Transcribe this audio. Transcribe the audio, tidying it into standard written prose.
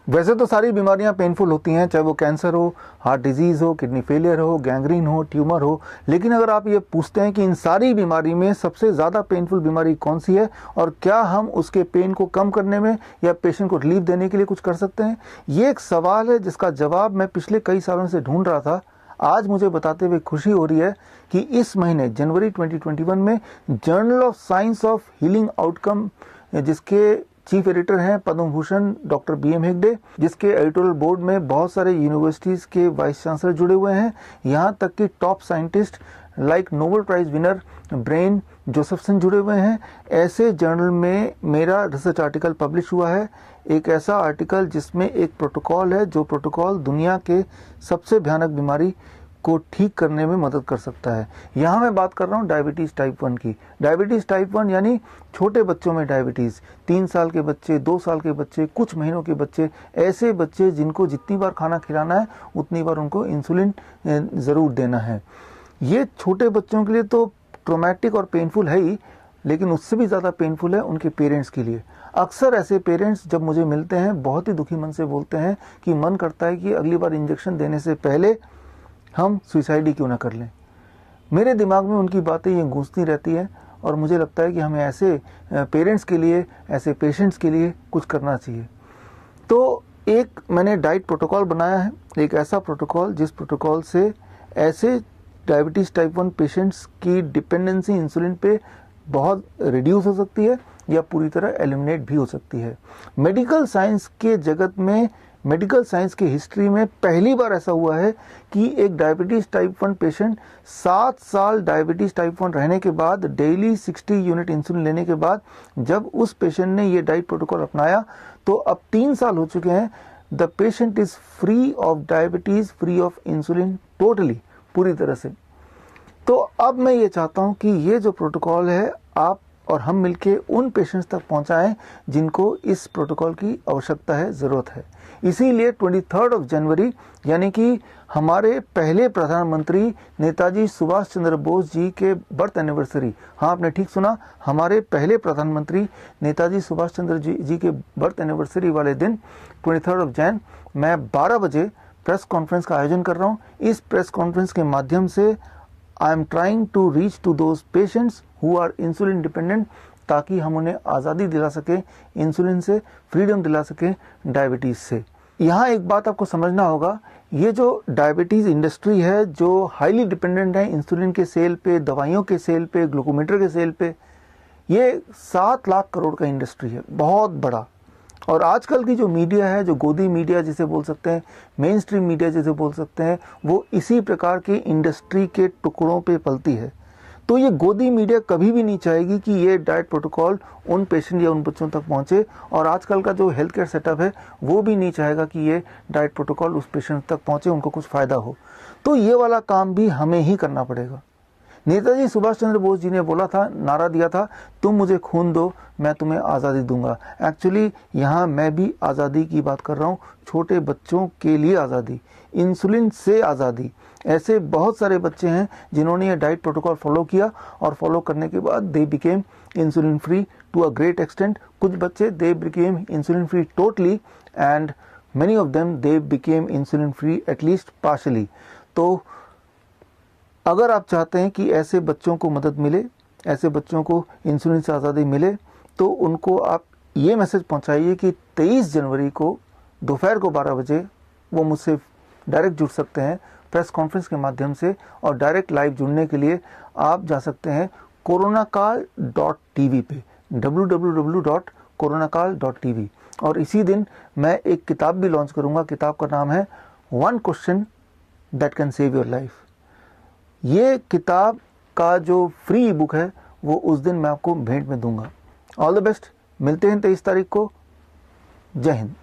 वैसे तो सारी बीमारियां पेनफुल होती हैं, चाहे वो कैंसर हो, हार्ट डिजीज़ हो, किडनी फेलियर हो, गैंग्रीन हो, ट्यूमर हो। लेकिन अगर आप ये पूछते हैं कि इन सारी बीमारी में सबसे ज़्यादा पेनफुल बीमारी कौन सी है और क्या हम उसके पेन को कम करने में या पेशेंट को रिलीफ देने के लिए कुछ कर सकते हैं, ये एक सवाल है जिसका जवाब मैं पिछले कई सालों से ढूंढ रहा था। आज मुझे बताते हुए खुशी हो रही है कि इस महीने जनवरी 2021 में journal of science of healing outcome, जिसके चीफ एडिटर हैं पद्म भूषण डॉक्टर BM हेगड़े, जिसके एडिटोरियल बोर्ड में बहुत सारे यूनिवर्सिटीज़ के वाइस चांसलर जुड़े हुए हैं, यहाँ तक कि top scientist like Nobel prize winner Brian Josephson जुड़े हुए हैं। ऐसे जर्नल में मेरा रिसर्च आर्टिकल पब्लिश हुआ है, एक ऐसा आर्टिकल जिसमें एक प्रोटोकॉल है, जो प्रोटोकॉल दुनिया के सबसे भयानक बीमारी को ठीक करने में मदद कर सकता है। यहाँ मैं बात कर रहा हूँ डायबिटीज़ टाइप 1 की। डायबिटीज़ टाइप 1 यानी छोटे बच्चों में डायबिटीज़, 3 साल के बच्चे, 2 साल के बच्चे, कुछ महीनों के बच्चे, ऐसे बच्चे जिनको जितनी बार खाना खिलाना है उतनी बार उनको इंसुलिन ज़रूर देना है। ये छोटे बच्चों के लिए तो ट्रॉमेटिक और पेनफुल है ही, लेकिन उससे भी ज़्यादा पेनफुल है उनके पेरेंट्स के लिए। अक्सर ऐसे पेरेंट्स जब मुझे मिलते हैं बहुत ही दुखी मन से बोलते हैं कि मन करता है कि अगली बार इंजेक्शन देने से पहले हम सुसाइड ही क्यों ना कर लें। मेरे दिमाग में उनकी बातें ये गूंजती रहती है और मुझे लगता है कि हमें ऐसे पेरेंट्स के लिए, ऐसे पेशेंट्स के लिए कुछ करना चाहिए। तो एक मैंने डाइट प्रोटोकॉल बनाया है, एक ऐसा प्रोटोकॉल जिस प्रोटोकॉल से ऐसे डायबिटीज़ टाइप 1 पेशेंट्स की डिपेंडेंसी इंसुलिन पे बहुत रिड्यूस हो सकती है या पूरी तरह एलिमिनेट भी हो सकती है। मेडिकल साइंस के जगत में, मेडिकल साइंस की हिस्ट्री में पहली बार ऐसा हुआ है कि एक डायबिटीज़ टाइप 1 पेशेंट 7 साल डायबिटीज़ टाइप 1 रहने के बाद, डेली 60 यूनिट इंसुलिन लेने के बाद, जब उस पेशेंट ने ये डाइट प्रोटोकॉल अपनाया तो अब 3 साल हो चुके हैं, the patient is free of diabetes, free of insulin, totally, पूरी तरह से। तो अब मैं ये चाहता हूँ कि ये जो प्रोटोकॉल है आप और हम मिलके उन पेशेंट्स तक पहुँचाएं जिनको इस प्रोटोकॉल की आवश्यकता है, ज़रूरत है। इसीलिए 23 जनवरी यानी कि हमारे पहले प्रधानमंत्री नेताजी सुभाष चंद्र बोस जी के बर्थ एनिवर्सरी, हाँ आपने ठीक सुना, हमारे पहले प्रधानमंत्री नेताजी सुभाष चंद्र जी के बर्थ एनिवर्सरी वाले दिन 23 जैन मैं 12 बजे प्रेस कॉन्फ्रेंस का आयोजन कर रहा हूँ। इस प्रेस कॉन्फ्रेंस के माध्यम से I am trying to reach to those patients who are insulin dependent, ताकि हम उन्हें आज़ादी दिला सकें इंसुलिन से, फ्रीडम दिला सकें डायबिटीज़ से। यहाँ एक बात आपको समझना होगा, ये जो डायबिटीज़ इंडस्ट्री है जो हाईली डिपेंडेंट है इंसुलिन के सेल पे, दवाइयों के सेल पे, ग्लूकोमीटर के सेल पे, ये 7 लाख करोड़ का इंडस्ट्री है, बहुत बड़ा। और आजकल की जो मीडिया है, जो गोदी मीडिया जिसे बोल सकते हैं, मेन स्ट्रीम मीडिया जिसे बोल सकते हैं, वो इसी प्रकार के इंडस्ट्री के टुकड़ों पे पलती है। तो ये गोदी मीडिया कभी भी नहीं चाहेगी कि ये डाइट प्रोटोकॉल उन पेशेंट या उन बच्चों तक पहुंचे, और आजकल का जो हेल्थ केयर सेटअप है वो भी नहीं चाहेगा कि ये डाइट प्रोटोकॉल उस पेशेंट तक पहुंचे, उनको कुछ फ़ायदा हो। तो ये वाला काम भी हमें ही करना पड़ेगा। नेताजी सुभाष चंद्र बोस जी ने बोला था, नारा दिया था, तुम मुझे खून दो मैं तुम्हें आज़ादी दूंगा। एक्चुअली यहाँ मैं भी आज़ादी की बात कर रहा हूँ, छोटे बच्चों के लिए आज़ादी, इंसुलिन से आज़ादी। ऐसे बहुत सारे बच्चे हैं जिन्होंने ये डाइट प्रोटोकॉल फॉलो किया और फॉलो करने के बाद they became insulin free to a great extent. कुछ बच्चे they became insulin free totally and many of them they became insulin free at least partially. तो अगर आप चाहते हैं कि ऐसे बच्चों को मदद मिले, ऐसे बच्चों को इंसुलिन से आज़ादी मिले, तो उनको आप ये मैसेज पहुंचाइए कि 23 जनवरी को दोपहर को 12 बजे वो मुझसे डायरेक्ट जुड़ सकते हैं प्रेस कॉन्फ्रेंस के माध्यम से। और डायरेक्ट लाइव जुड़ने के लिए आप जा सकते हैं coronakaal.tv पे, www.coronakaal.tv। और इसी दिन मैं एक किताब भी लॉन्च करूंगा। किताब का नाम है 1 question that can save your life. ये किताब का जो फ्री बुक है वो उस दिन मैं आपको भेंट में दूंगा। ऑल द बेस्ट, मिलते हैं 23 तारीख को। जय हिंद।